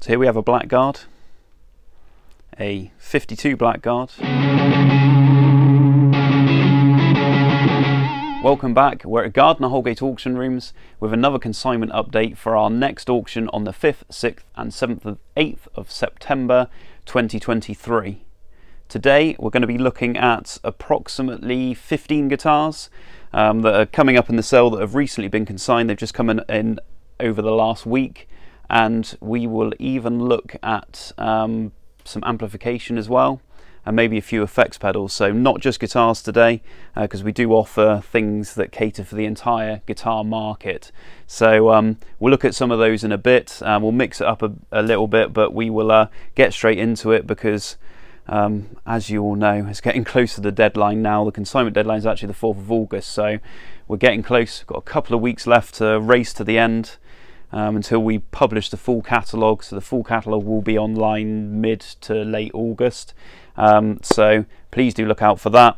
So here we have a Blackguard, a 52 Blackguard. Welcome back. We're at Gardiner Houlgate auction rooms with another consignment update for our next auction on the 5th, 6th and 7th and 8th of September 2023. Today we're going to be looking at approximately 15 guitars that are coming up in the sale that have recently been consigned. They've just come in over the last week, and we will even look at some amplification as well, and maybe a few effects pedals. So not just guitars today, because we do offer things that cater for the entire guitar market. So we'll look at some of those in a bit. We'll mix it up a little bit, but we will get straight into it because as you all know, it's getting close to the deadline now. The consignment deadline is actually the 4th of August, so we're getting close. We've got a couple of weeks left to race to the end until we publish the full catalogue. So the full catalogue will be online mid to late August. So please do look out for that.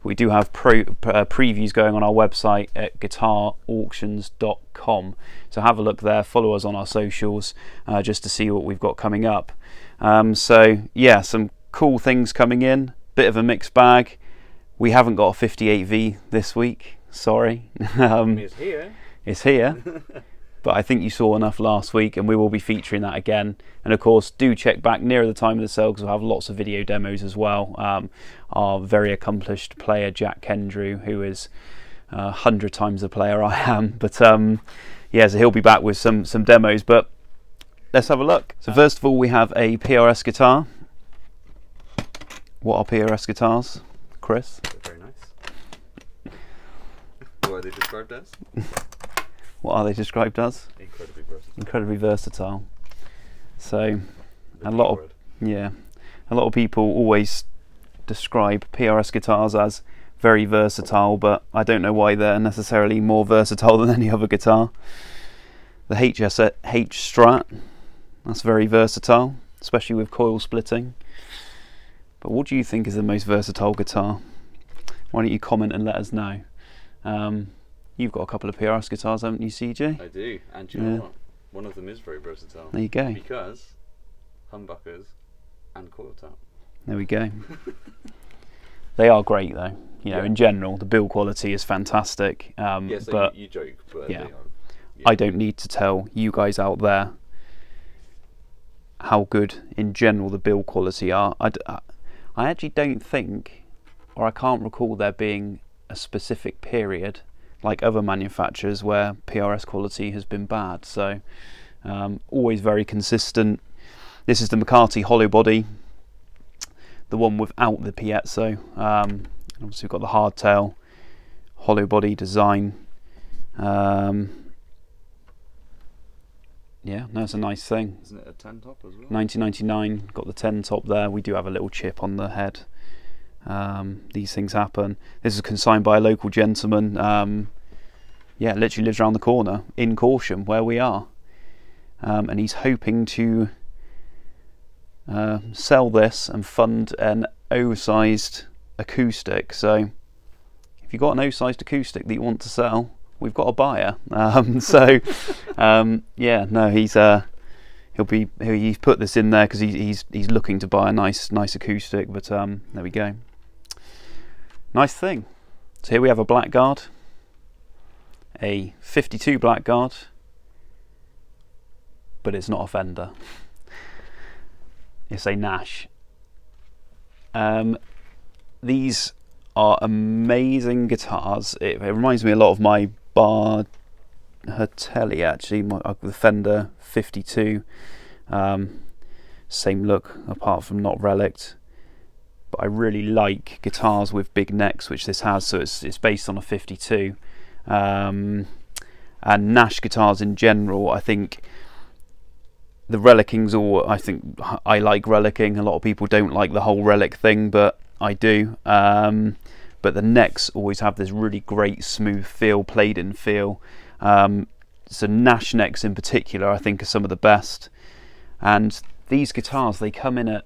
We do have previews going on our website at guitarauctions.com. So have a look there, follow us on our socials just to see what we've got coming up. So yeah, some cool things coming in, bit of a mixed bag. We haven't got a 58V this week, sorry. It's here. It's here. But I think you saw enough last week, and we will be featuring that again. And of course, do check back nearer the time of the sale because we'll have lots of video demos as well. Our very accomplished player Jack Kendrew, who is 100 times the player I am, but yeah, so he'll be back with some demos. But let's have a look. So first of all, we have a PRS guitar. What are PRS guitars, Chris? They're very nice. What are they described as? What are they described as? Incredibly versatile. Incredibly versatile. So a lot of people always describe PRS guitars as very versatile, but I don't know why they're necessarily more versatile than any other guitar. The H Strat, that's very versatile, especially with coil splitting. But what do you think is the most versatile guitar? Why don't you comment and let us know? You've got a couple of PRS guitars, haven't you, CJ? I do, and do you know what? One of them is very versatile. There you go. Because humbuckers and coil tap. There we go. They are great though. You know, in general, the build quality is fantastic. Yeah, so but you joke, but yeah, they are, I don't need to tell you guys out there how good in general the build quality are. I actually don't think, or I can't recall there being a specific period like other manufacturers where PRS quality has been bad. So always very consistent. This is the McCarty Hollowbody, the one without the piezo. Obviously we've got the hardtail Hollowbody design. Yeah, that's a nice thing. Isn't it a 10 top as well? 1999, got the 10 top there. We do have a little chip on the head. These things happen. This is consigned by a local gentleman. Yeah, literally lives around the corner in Corsham where we are, and he's hoping to sell this and fund an O-sized acoustic. So if you've got an O-sized acoustic that you want to sell, we've got a buyer. Yeah, no, he's put this in there because he's looking to buy a nice acoustic. But there we go. Nice thing. So here we have a Blackguard, a 52 Blackguard, but it's not a Fender. It's a Nash. These are amazing guitars. It reminds me a lot of my Bar Hertelli, actually, the Fender 52. Same look, apart from not relict. But I really like guitars with big necks, which this has. So it's based on a 52. And Nash guitars in general, I think the relicing's all. I think I like relicing. A lot of people don't like the whole relic thing, but I do. But the necks always have this really great smooth feel, played in feel. So Nash necks in particular, I think, are some of the best. And these guitars, they come in at,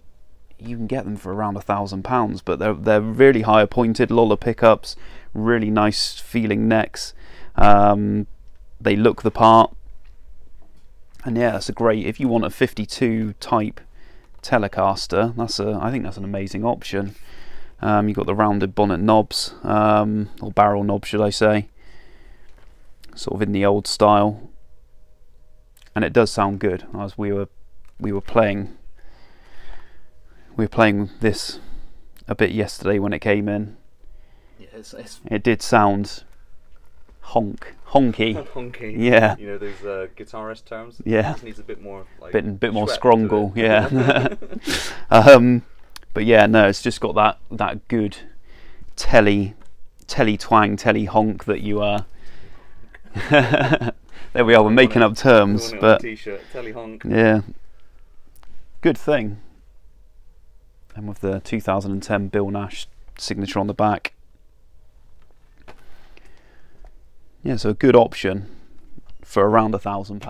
you can get them for around £1,000, but they're really higher pointed, lot of pickups, really nice feeling necks. They look the part. And yeah, that's a great, if you want a 52 type Telecaster, I think that's an amazing option. You've got the rounded bonnet knobs, or barrel knobs should I say, sort of in the old style, and it does sound good. As we were playing this a bit yesterday when it came in. Yeah, it did sound honky. Honky. Yeah. You know those guitarist terms. Yeah. It needs a bit more like bit more scrongle. Yeah. But yeah, no, it's just got that good telly twang, telly honk that you are. There we are. We're making up terms, but T-shirt, telly honk. Yeah. Good thing. And with the 2010 Bill Nash signature on the back. Yeah, so a good option for around £1,000.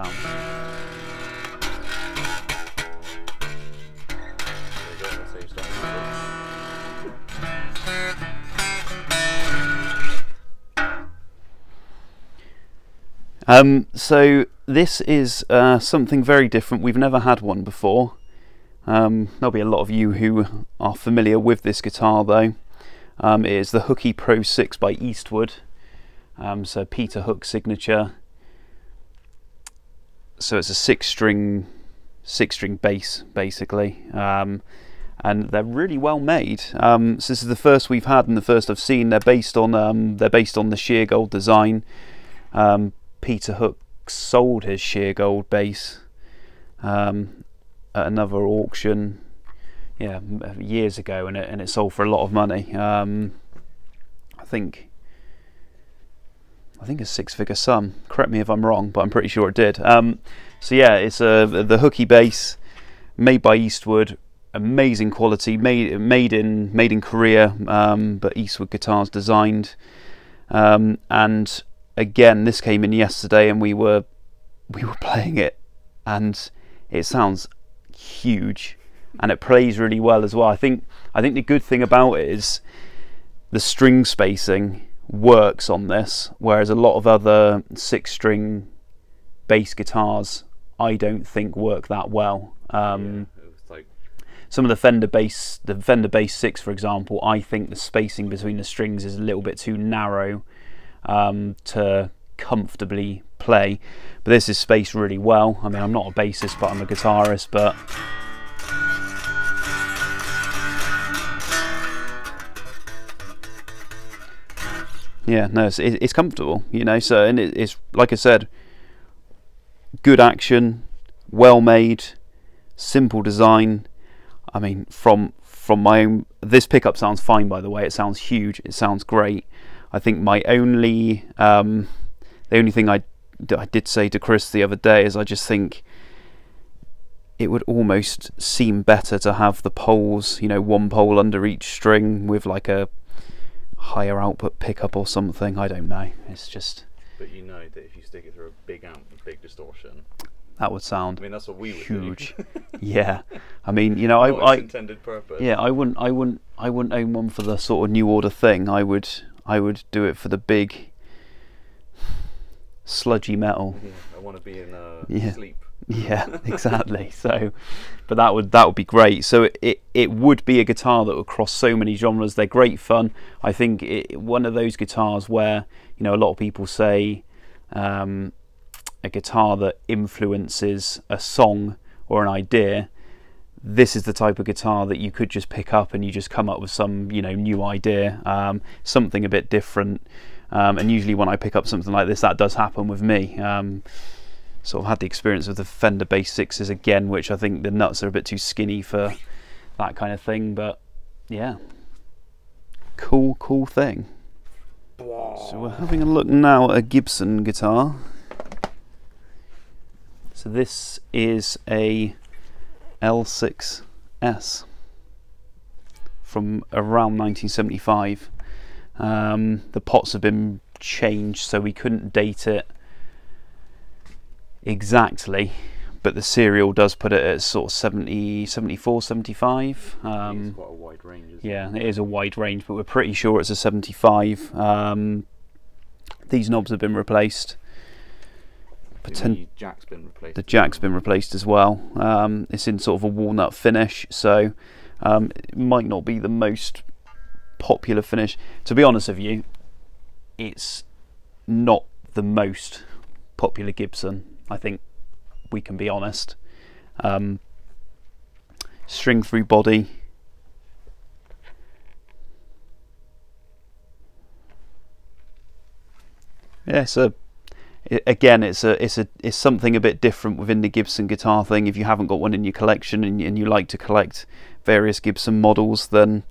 So this is something very different. We've never had one before. There'll be a lot of you who are familiar with this guitar though. It is the Hooky Pro 6 by Eastwood. So Peter Hook signature. So it's a six string bass basically, and they're really well made. So this is the first we've had and the first I've seen. They're based on the sheer gold design. Peter Hook sold his sheer gold bass at another auction, yeah, years ago, and it sold for a lot of money. I think a six-figure sum. Correct me if I'm wrong, but I'm pretty sure it did. So yeah, it's the Hooky bass, made by Eastwood, amazing quality, made in Korea, but Eastwood guitars designed. And again, this came in yesterday, and we were playing it, and it sounds huge, and it plays really well as well. I think the good thing about it is the string spacing works on this, whereas a lot of other six-string bass guitars I don't think work that well. It was like some of the Fender bass 6, for example, I think the spacing between the strings is a little bit too narrow to comfortably play, but this is spaced really well. I mean, I'm not a bassist, but I'm a guitarist, but yeah, no, it's comfortable, you know. So, and it's like I said, good action, well made, simple design. I mean, from my own, this pickup sounds fine, by the way. It sounds huge. It sounds great. I think my only the only thing I did say to Chris the other day is I just think it would almost seem better to have the poles, you know, one pole under each string with like a higher output pickup or something. I don't know. It's just. But you know that if you stick it through a big amp with big distortion, that would sound. I mean, that's what we would huge. do. Yeah, I mean, you know, Not its intended purpose. Yeah, I wouldn't own one for the sort of new order thing. I would do it for the big sludgy metal. Yeah, I want to be in sleep. Yeah, exactly. So, but that would be great. So it would be a guitar that would cross so many genres. They're great fun. I think one of those guitars where, you know, a lot of people say a guitar that influences a song or an idea. This is the type of guitar that you could just pick up and you just come up with some, you know, new idea, something a bit different. And usually when I pick up something like this, that does happen with me. Sort of had the experience with the Fender Bass 6s again, which I think the nuts are a bit too skinny for that kind of thing. But yeah, cool thing. So we're having a look now at a Gibson guitar. So this is a L6S from around 1975. The pots have been changed, so we couldn't date it exactly, but the serial does put it at sort of 70, 74, 75. It's quite a wide range, isn't it? Yeah, it is a wide range, but we're pretty sure it's a 75. These knobs have been replaced. The jack's been replaced. The jack's been replaced as well. It's in sort of a walnut finish, so it might not be the most popular finish. To be honest with you, it's not the most popular Gibson. I think we can be honest. String through body. Yeah, it's something a bit different within the Gibson guitar thing. If you haven't got one in your collection and you like to collect various Gibson models, then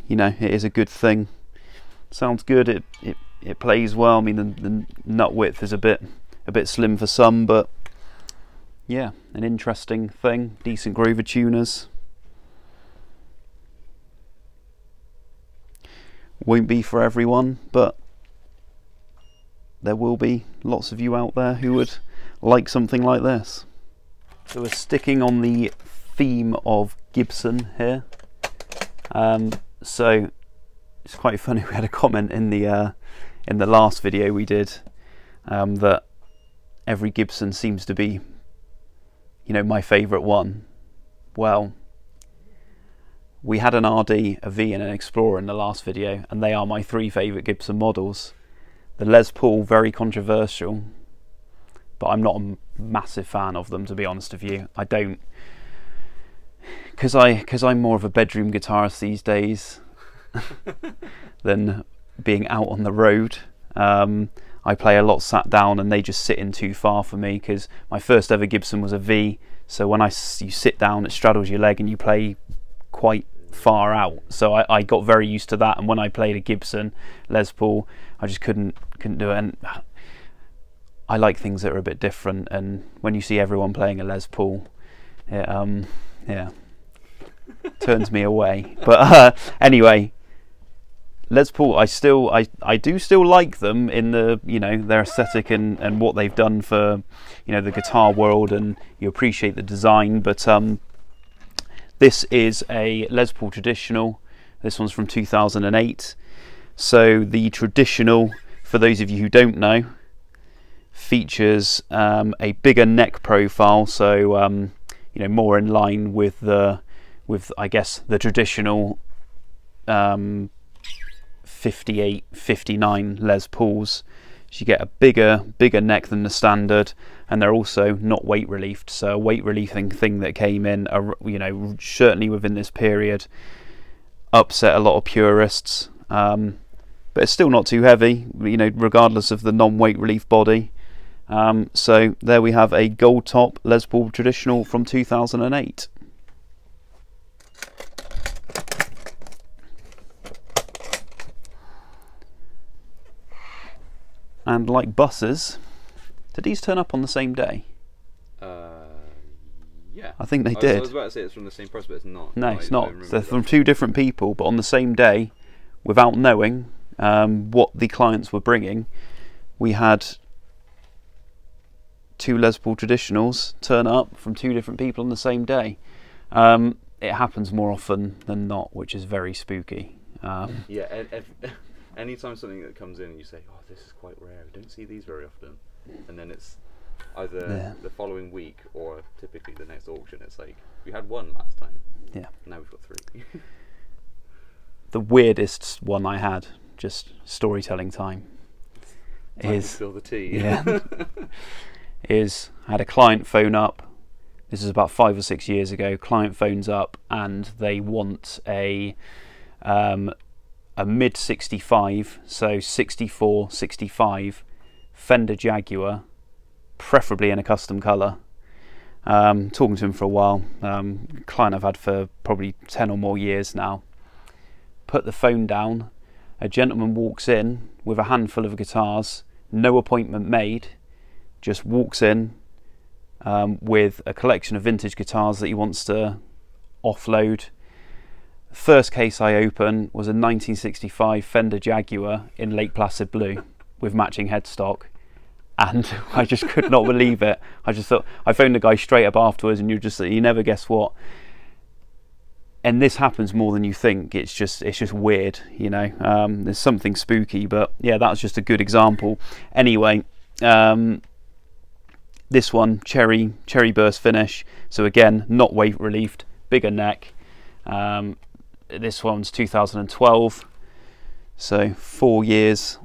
you know it is a good thing. Sounds good. It plays well. I mean, the nut width is a bit slim for some, but yeah, an interesting thing. Decent Grover tuners. Won't be for everyone, but there will be lots of you out there who would like something like this. So we're sticking on the theme of Gibson here. So it's quite funny, we had a comment in the last video we did that every Gibson seems to be, you know, my favourite one. Well, we had an RD, a V and an Explorer in the last video, and they are my 3 favourite Gibson models. The Les Paul, very controversial, but I'm not a massive fan of them, to be honest with you. I don't, because I'm more of a bedroom guitarist these days than being out on the road. I play a lot sat down, and they just sit in too far for me, because my first ever Gibson was a V, so when you sit down it straddles your leg and you play quite far out, so I got very used to that, and when I played a Gibson Les Paul I just couldn't do it. And I like things that are a bit different, and when you see everyone playing a Les Paul, it yeah, turns me away. But anyway, Les Paul, I do still like them in the, you know, their aesthetic and what they've done for, you know, the guitar world, and you appreciate the design. But this is a Les Paul Traditional. This one's from 2008. So the Traditional, for those of you who don't know, features a bigger neck profile, so you know, more in line with I guess the traditional 58, 59 Les Pauls. So you get a bigger neck than the standard, and they're also not weight relieved. So a weight relieving thing that came in, you know, certainly within this period, upset a lot of purists. But it's still not too heavy, you know, regardless of the non-weight relief body. So there we have a gold top Les Paul Traditional from 2008. And like buses, did these turn up on the same day? Yeah. I think they did. I was about to say it's from the same person, but it's not. No, it's not. They're from 2 different people, but on the same day, without knowing what the clients were bringing, we had 2 Les Paul Traditionals turn up from 2 different people on the same day. It happens more often than not, which is very spooky. Yeah, anytime something that comes in and you say, oh, this is quite rare, we don't see these very often, and then it's either the following week or typically the next auction, it's like, we had 1 last time, now we've got 3. The weirdest one I had, just storytelling time, is spill the tea. Yeah, is I had a client phone up. This is about 5 or 6 years ago. Client phones up and they want a mid 65, so 64, 65 Fender Jaguar, preferably in a custom colour. Talking to him for a while. Client I've had for probably 10 or more years now. Put the phone down. A gentleman walks in with a handful of guitars, no appointment made, just walks in with a collection of vintage guitars that he wants to offload. First case I open was a 1965 Fender Jaguar in Lake Placid blue with matching headstock, and I just could not believe it. I just thought, I phoned the guy straight up afterwards, and you never guess what. And this happens more than you think. It's just weird, you know. There's something spooky, but yeah, that's just a good example. Anyway, This one, cherry burst finish, so again not weight relieved, bigger neck. This one's 2012, so 4 years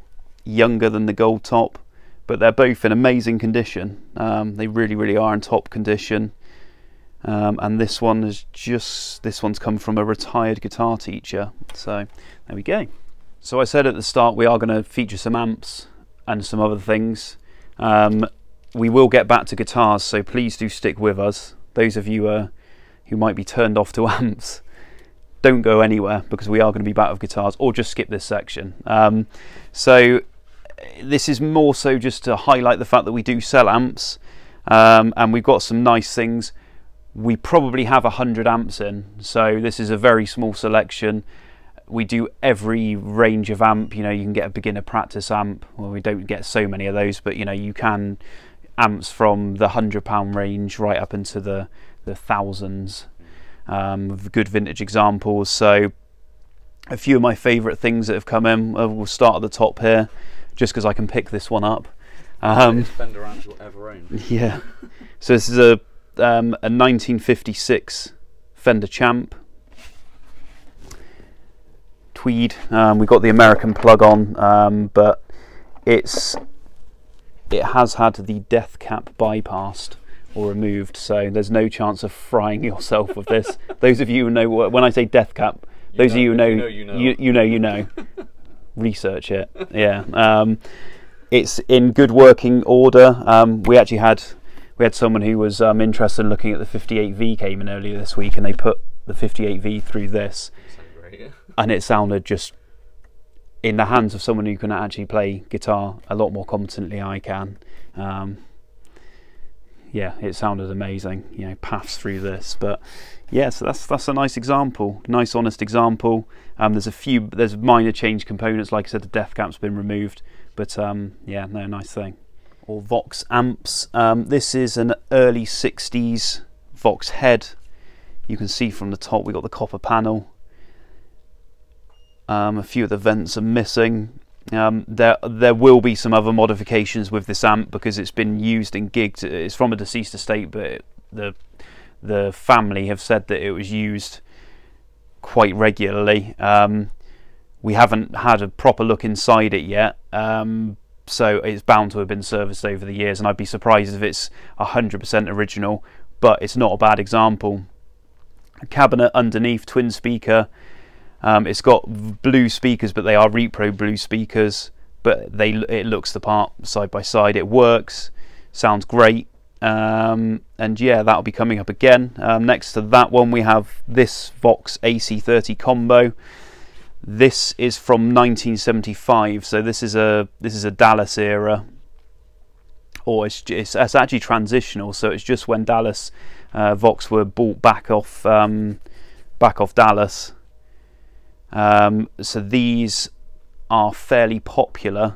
younger than the gold top, but they're both in amazing condition. They really are in top condition. And this one's come from a retired guitar teacher, so there we go. So I said at the start we are going to feature some amps and some other things. We will get back to guitars, so please do stick with us. Those of you who might be turned off to amps, don't go anywhere, because we are going to be back with guitars, or just skip this section. So this is more so just to highlight the fact that we do sell amps, and we've got some nice things. We probably have 100 amps in, so this is a very small selection. We do every range of amp. You know, you can get a beginner practice amp. Well, we don't get so many of those, but you know, you can amps from the £100 range right up into the thousands, with good vintage examples. So a few of my favourite things that have come in, we'll start at the top here, just because I can pick this one up. Fender amps you'll ever own. Yeah. So this is a 1956 Fender Champ tweed. We got the American plug on, but it has had the death cap bypassed or removed, so there's no chance of frying yourself with this. Those of you who know when I say death cap, those of you who know, you know. Research it. Yeah. It's in good working order. We had someone who was interested in looking at the 58V came in earlier this week, and they put the 58V through this, and it sounded just, in the hands of someone who can actually play guitar a lot more competently I can. Yeah, it sounded amazing. You know, paths through this, but yeah, so that's a nice example, nice honest example. There's minor change components, like I said, the death cap's been removed, but yeah, no, nice thing. Or Vox amps. This is an early 60s Vox head. You can see from the top we got the copper panel. A few of the vents are missing. There will be some other modifications with this amp, because it's been used in gigs. It's from a deceased estate, but the family have said that it was used quite regularly. We haven't had a proper look inside it yet, so it's bound to have been serviced over the years, and I'd be surprised if it's 100% original, but it's not a bad example. A cabinet underneath, twin speaker. It's got blue speakers, but they are repro blue speakers, but it looks the part side by side. It works, sounds great, and yeah, that'll be coming up again. Next to that one we have this Vox AC30 combo. This is from 1975, so this is a Dallas era, or it's actually transitional. So it's just when Dallas Vox were bought back off Dallas. So these are fairly popular,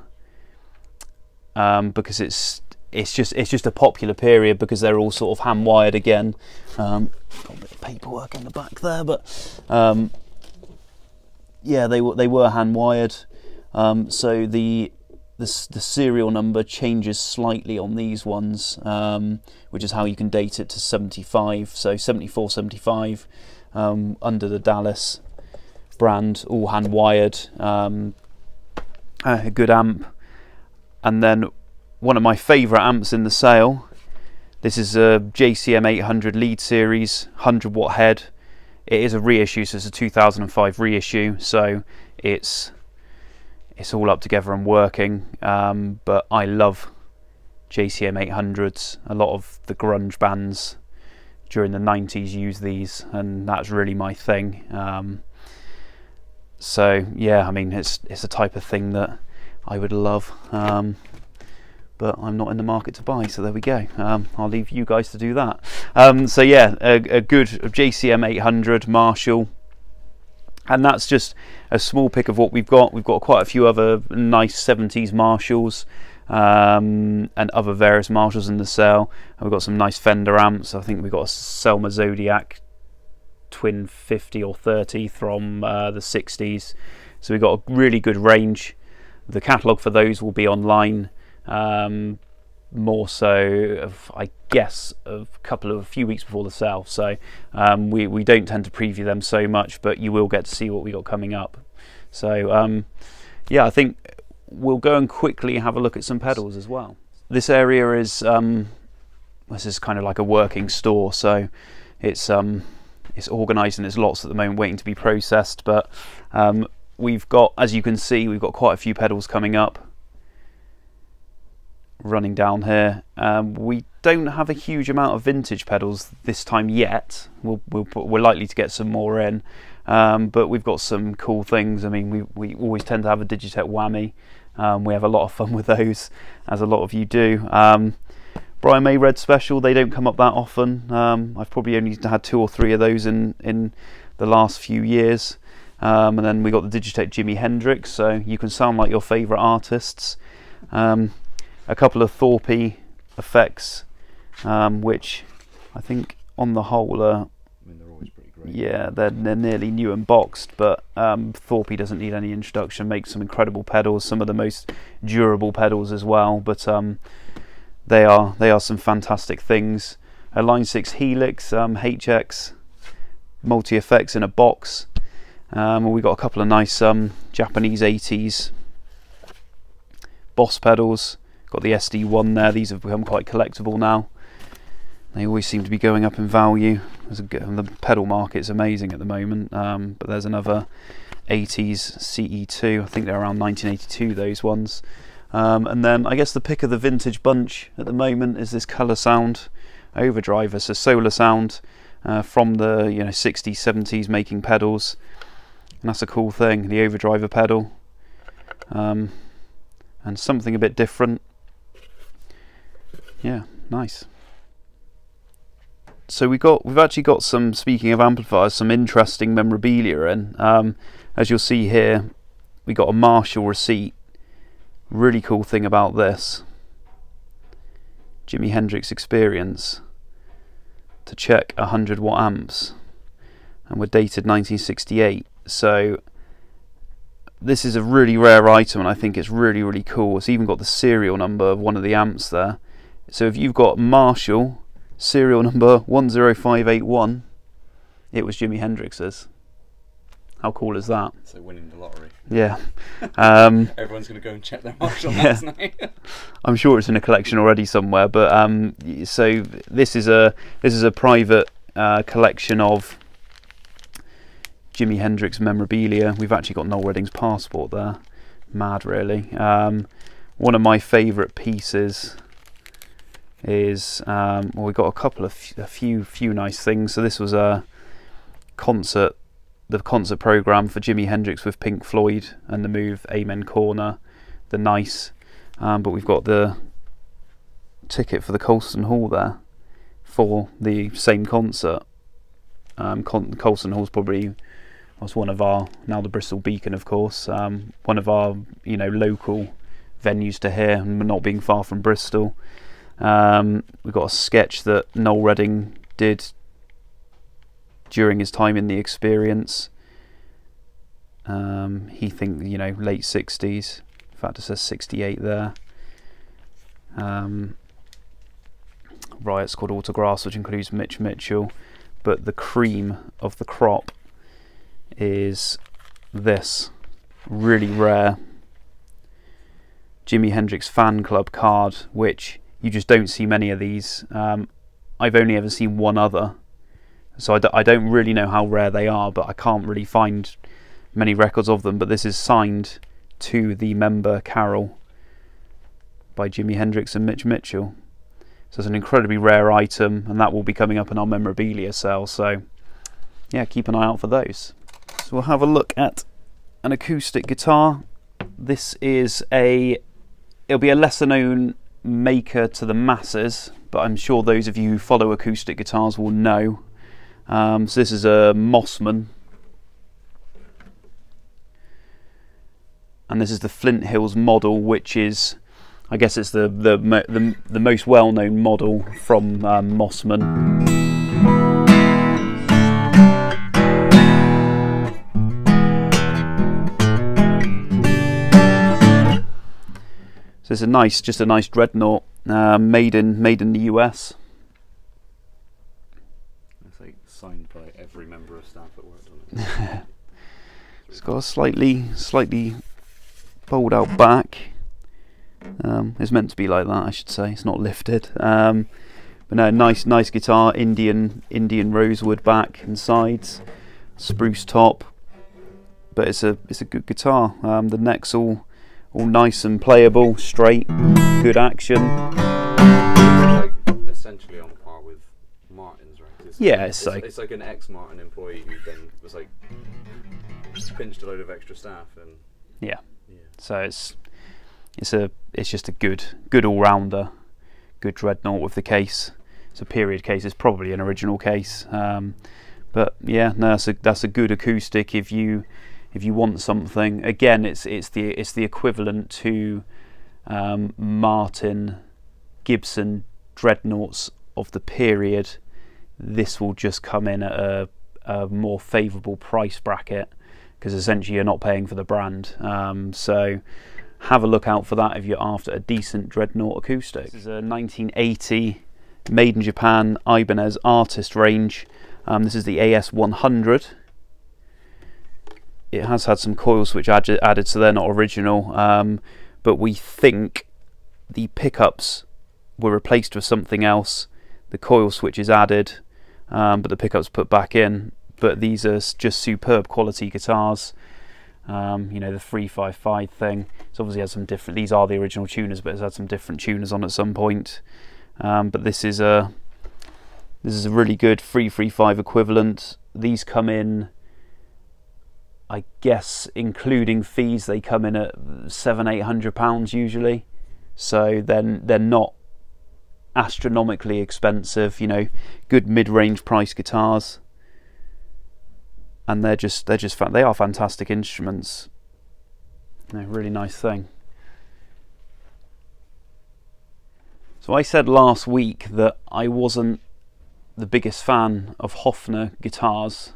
because it's just a popular period, because they're all sort of hand wired again. Got a bit of paperwork in the back there, but yeah, they were hand wired. So the serial number changes slightly on these ones, which is how you can date it to 75. So 74, 75 under the Dallas brand, all hand wired. A good amp. And then one of my favourite amps in the sale, this is a JCM 800 lead series 100 watt head. It is a reissue, so it's a 2005 reissue, so it's all up together and working, but I love JCM 800s. A lot of the grunge bands during the 90s used these, and that's really my thing. So yeah, I mean, it's a type of thing that I would love, but I'm not in the market to buy, so there we go. I'll leave you guys to do that. So yeah, a good JCM 800 Marshall, and that's just a small pick of what we've got. We've got quite a few other nice 70s Marshalls, and other various Marshalls in the sale. And we've got some nice Fender amps. I think we've got a Selma Zodiac twin 50 or 30 from the 60s. So we've got a really good range. The catalogue for those will be online more so, I guess, a few weeks before the sale. So we don't tend to preview them so much, but you will get to see what we got coming up. So yeah, I think we'll go and quickly have a look at some pedals as well. This area is this is kind of like a working store, so it's organised and there's lots at the moment waiting to be processed. But we've got, as you can see, we've got quite a few pedals coming up, running down here. We don't have a huge amount of vintage pedals this time yet. We're likely to get some more in, but we've got some cool things. I mean, we always tend to have a Digitech whammy. We have a lot of fun with those, as a lot of you do. Brian May Red Special, they don't come up that often. I've probably only had 2 or 3 of those in the last few years. And then we got the Digitech Jimi Hendrix, so you can sound like your favourite artists. A couple of Thorpe effects, which I think on the whole are, I mean, they're always pretty great. Yeah, they're nearly new and boxed, but Thorpe doesn't need any introduction. Makes some incredible pedals, some of the most durable pedals as well. But they are some fantastic things. A Line 6 Helix HX multi effects in a box. We got a couple of nice Japanese 80s Boss pedals. Got the SD1 there. These have become quite collectible now. They always seem to be going up in value. The pedal market's amazing at the moment. But there's another 80s CE2. I think they're around 1982, those ones. And then I guess the pick of the vintage bunch at the moment is this Colour Sound overdriver. So Solar Sound from the 60s, 70s making pedals. And that's a cool thing, the overdriver pedal. And something a bit different. Yeah, nice. So we've actually got some, speaking of amplifiers, some interesting memorabilia in. As you'll see here, we got a Marshall receipt. Really cool thing about this, Jimi Hendrix Experience to check 100 watt amps, and we're dated 1968. So this is a really rare item, and I think it's really cool. It's even got the serial number of one of the amps there. So if you've got Marshall serial number 10581, it was Jimi Hendrix's. How cool is that? So winning the lottery. Yeah. Everyone's going to go and check their Marshall last night. I'm sure it's in a collection already somewhere. But so this is a private collection of Jimi Hendrix memorabilia. We've actually got Noel Redding's passport there. Mad, really. One of my favourite pieces is well, we got a few nice things. So this was a concert. The concert programme for Jimi Hendrix with Pink Floyd and the Move, Amen Corner, the Nice, but we've got the ticket for the Colston Hall there for the same concert. Colston Hall's probably was one of our, now the Bristol Beacon of course, one of our local venues to hear, not being far from Bristol. We've got a sketch that Noel Redding did during his time in the Experience. He thinks, late 60s. In fact, it says 68 there. Right, it's called Autographs, which includes Mitch Mitchell. But the cream of the crop is this really rare Jimi Hendrix fan club card, which you just don't see many of these. I've only ever seen one other. So I don't really know how rare they are, but I can't really find many records of them. But this is signed to the member Carol by Jimi Hendrix and Mitch Mitchell. So it's an incredibly rare item, and that will be coming up in our memorabilia sale. So yeah, keep an eye out for those. So we'll have a look at an acoustic guitar. This is it'll be a lesser known maker to the masses, but I'm sure those of you who follow acoustic guitars will know. So this is a Mossman, and this is the Flint Hills model, which is, I guess, it's the most well-known model from Mossman. So So it's just a nice dreadnought, made in the US. It's like signed by every member of staff that worked on it. It's got a slightly fold out back. It's meant to be like that, I should say. It's not lifted. But no, nice guitar. Indian rosewood back and sides, spruce top. But it's a good guitar. The neck's all nice and playable, straight, good action. Like essentially on par with Martin's, right? It's like an ex-Martin employee who then was like pinched a load of extra staff and yeah. So it's just a good all-rounder, good dreadnought with the case. It's a period case. It's probably an original case, but yeah, no, that's a good acoustic if you want something. Again, it's the equivalent to Martin, Gibson dreadnoughts of the period. This will just come in at a more favourable price bracket because essentially you're not paying for the brand. So have a look out for that if you're after a decent dreadnought acoustic. This is a 1980 made in Japan Ibanez artist range. This is the AS100. It has had some coil switch added, so they're not original, but we think the pickups were replaced with something else. The coil switch is added, but the pickups put back in. But these are just superb quality guitars. You know, the 355 thing. It's obviously had some different. These are the original tuners, but it's had some different tuners on at some point. But this is a really good 335 equivalent. These come in, I guess, including fees, they come in at £700–800 usually. So then they're not astronomically expensive. You know, good mid-range price guitars. And they are fantastic instruments. You know, really nice thing. So I said last week that I wasn't the biggest fan of Hofner guitars,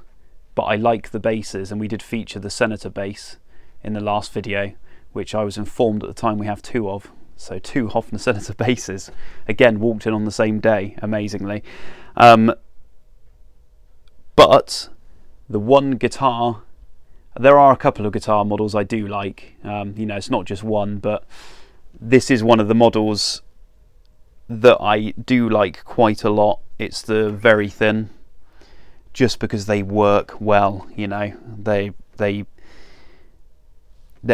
but I like the basses, and we did feature the Senator bass in the last video, which I was informed at the time we have two of. So 2 Hofner Senator basses. Again, walked in on the same day, amazingly. But the one guitar, there are a couple of guitar models I do like. You know, it's not just one, but this is one of the models that I do like quite a lot. It's the Verithin, just because they work well. You know, they're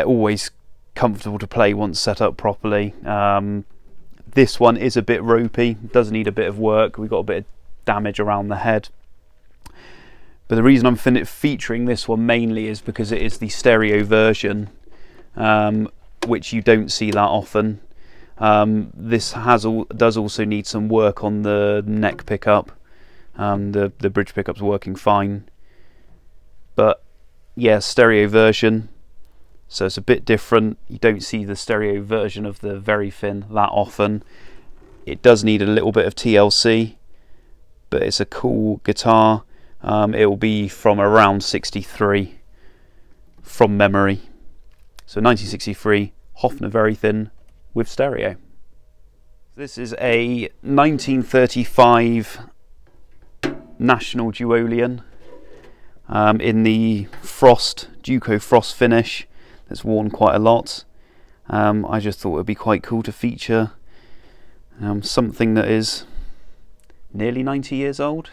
always comfortable to play once set up properly. This one is a bit ropey, does need a bit of work. We've got a bit of damage around the head. But the reason I'm featuring this one mainly is because it is the stereo version, which you don't see that often. This does also need some work on the neck pickup. The bridge pickup's working fine. But yeah, stereo version. So it's a bit different. You don't see the stereo version of the Verithin that often. It does need a little bit of TLC, but it's a cool guitar. It will be from around 63 from memory. So 1963 Hofner Verithin with stereo. This is a 1935 National Duolian in the Duco Frost finish. That's worn quite a lot. I just thought it would be quite cool to feature something that is nearly 90 years old.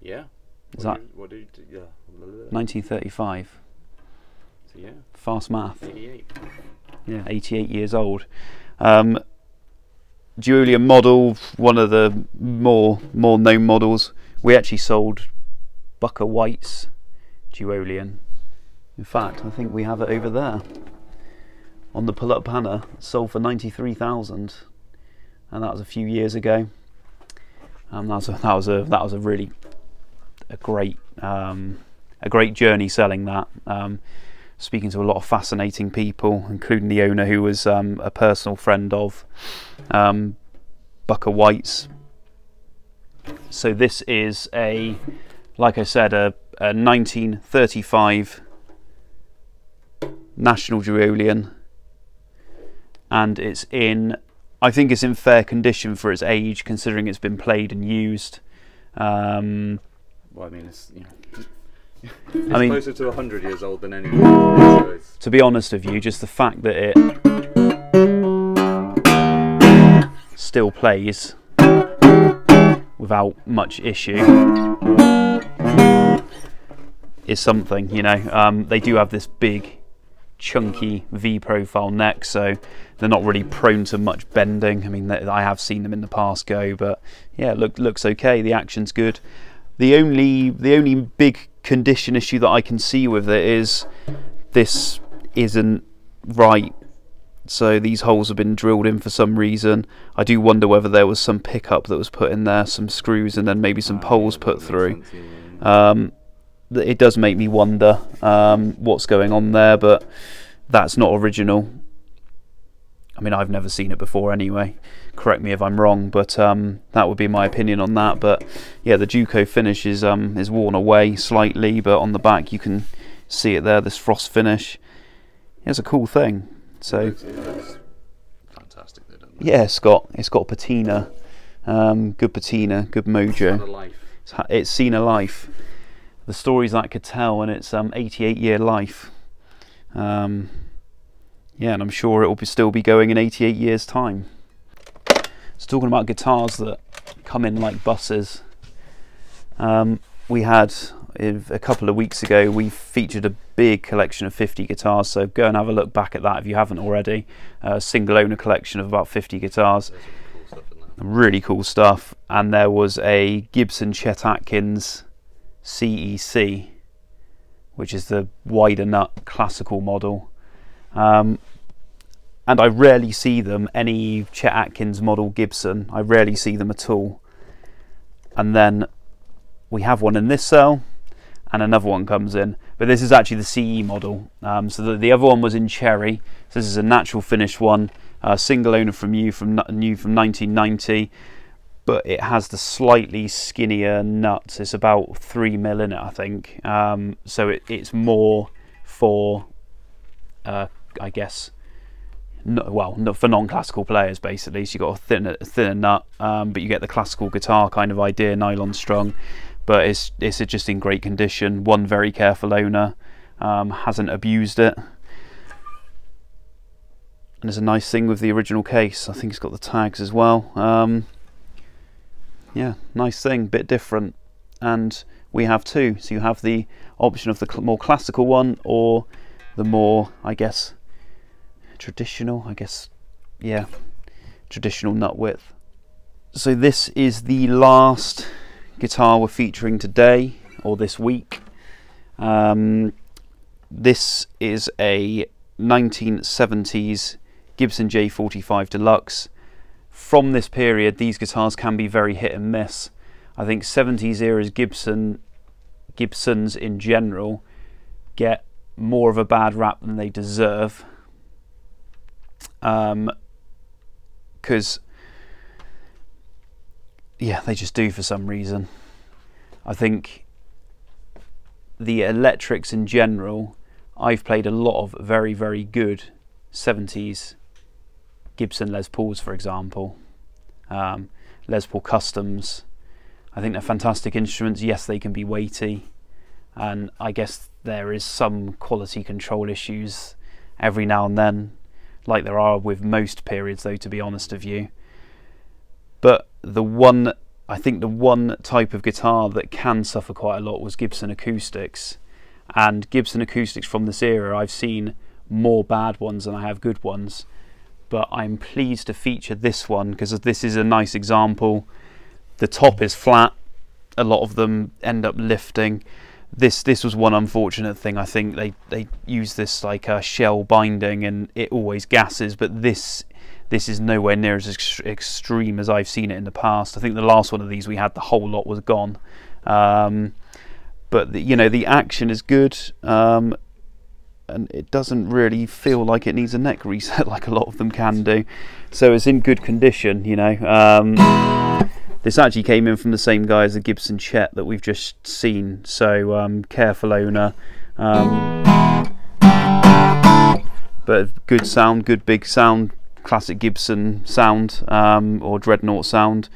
Yeah. Is that 1935? So yeah. Fast math. 88. Yeah, 88 years old. Duolian model, one of the more known models. We actually sold Bucker White's Duolian. In fact, I think we have it over there on the pull-up banner. Sold for 93,000, and that was a few years ago. That was a really great journey selling that. Speaking to a lot of fascinating people, including the owner, who was a personal friend of Bucker White's. So this is like I said, a 1935 National Duolian. and it's in, I think it's in fair condition for its age, considering it's been played and used. Well, I mean, it's, you know, it's closer to 100 years old than anything. So to be honest with you, just the fact that it still plays without much issue is something, you know. They do have this big chunky V profile neck, so they're not really prone to much bending. I mean, I have seen them in the past go, but yeah, looks okay. The action's good. The only big condition issue that I can see with it is this isn't right. So these holes have been drilled in for some reason. I do wonder whether there was some pickup that was put in there, some screws, and then maybe some poles put through. It does make me wonder what's going on there, but that's not original. I mean, I've never seen it before anyway. Correct me if I'm wrong, but that would be my opinion on that. But yeah, the Duco finish is worn away slightly, but on the back you can see it there, this frost finish. It's a cool thing. So it looks fantastic, doesn't it? Yeah, it's got patina, good patina, good mojo. It's seen a life. The stories that could tell in its 88-year life. Yeah, and I'm sure it will still be going in 88 years' time. So talking about guitars that come in like buses, we had, a couple of weeks ago, we featured a big collection of 50 guitars, so go and have a look back at that if you haven't already. A single owner collection of about 50 guitars. There's some cool stuff in that. Really cool stuff. And there was a Gibson Chet Atkins CEC, which is the wider nut classical model. And I rarely see them, any Chet Atkins model Gibson, I rarely see them at all. And then we have one in this cell, and another one comes in. But this is actually the CE model. So the other one was in cherry. So this is a natural finish one, single owner from new from 1990. But it has the slightly skinnier nuts. It's about 3mm in it, I think. So it's more for, I guess, for non-classical players, basically. So you've got a thinner nut, but you get the classical guitar kind of idea, nylon strung. But it's just in great condition. One very careful owner, hasn't abused it. And there's a nice thing with the original case. I think it's got the tags as well. Yeah, nice thing, bit different. And we have two. So you have the option of the more classical one, or the more, I guess, traditional, yeah, traditional nut width. So this is the last guitar we're featuring today, or this week. This is a 1970s Gibson J45 Deluxe. From this period, these guitars can be very hit and miss. I think 70s era's Gibsons in general get more of a bad rap than they deserve. Because yeah, they just do for some reason. I think the electrics in general, I've played a lot of very, very good 70s Gibson Les Pauls, for example. Les Paul Customs. I think they're fantastic instruments. Yes, they can be weighty, and I guess there is some quality control issues every now and then, like there are with most periods, though, to be honest with you. But I think the one type of guitar that can suffer quite a lot was Gibson acoustics. And Gibson acoustics from this era, I've seen more bad ones than I have good ones. But I'm pleased to feature this one because this is a nice example. The top is flat. A lot of them end up lifting. This was one unfortunate thing. I think they use this like a shell binding and it always gasses, but this is nowhere near as extreme as I've seen it in the past. I think the last one of these we had, the whole lot was gone. But you know, the action is good, and it doesn't really feel like it needs a neck reset like a lot of them can do. So it's in good condition, you know. This actually came in from the same guy as the Gibson Chet that we've just seen. So careful owner, but good sound, good big sound classic Gibson sound, or dreadnought sound.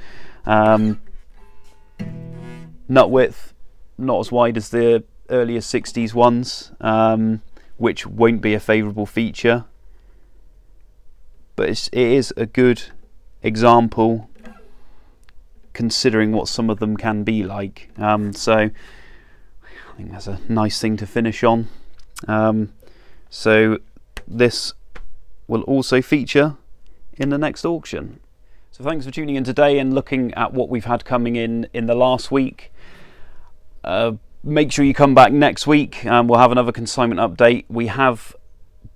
Nut width not as wide as the earlier 60s ones, which won't be a favourable feature, but it is a good example considering what some of them can be like. So I think that's a nice thing to finish on. So this will also feature in the next auction. So thanks for tuning in today and looking at what we've had coming in the last week. Make sure you come back next week, we'll have another consignment update. We have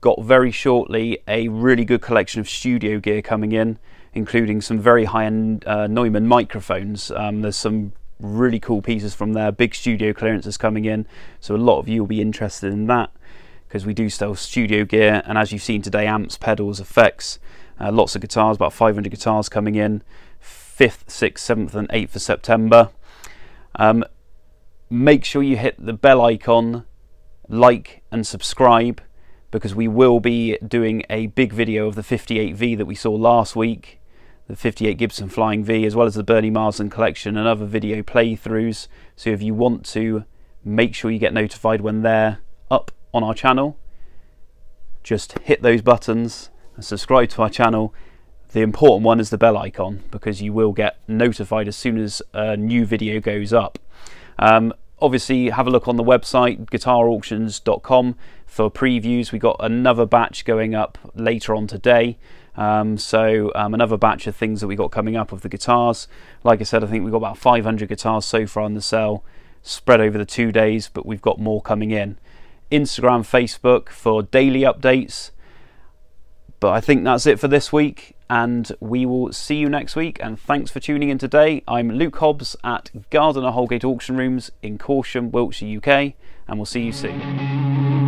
got very shortly a really good collection of studio gear coming in, including some very high-end Neumann microphones. There's some really cool pieces from there, big studio clearances coming in, so a lot of you will be interested in that, because we do sell studio gear, and as you've seen today, amps, pedals, effects, lots of guitars, about 500 guitars coming in, 5th, 6th, 7th and 8th of September. Make sure you hit the bell icon, like and subscribe, because we will be doing a big video of the 58V that we saw last week, the 58 Gibson Flying V, as well as the Bernie Marsden collection and other video playthroughs. So if you want to, make sure you get notified when they're up on our channel. Just hit those buttons and subscribe to our channel. The important one is the bell icon, because you will get notified as soon as a new video goes up. Obviously, have a look on the website, guitarauctions.com, for previews. We got another batch going up later on today. Another batch of things that we got coming up of the guitars. Like I said, I think we got about 500 guitars so far on the sale, spread over the 2 days, but we've got more coming in. Instagram, Facebook for daily updates. But I think that's it for this week, and we will see you next week, and thanks for tuning in today. I'm Luke Hobbs at Gardiner Houlgate Auction Rooms in Corsham, Wiltshire, UK, and we'll see you soon.